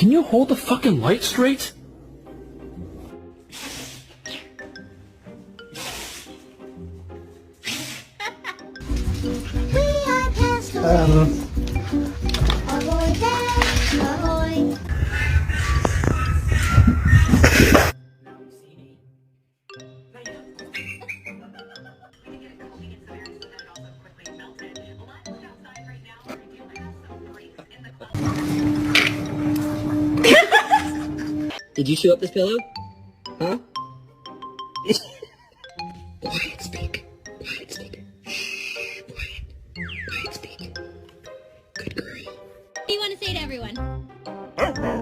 Can you hold the fucking light straight? Did you chew up this pillow? Huh? Quiet, speak. Quiet, speak. Shh, quiet. Quiet, speak. Good girl. What do you want to say to everyone?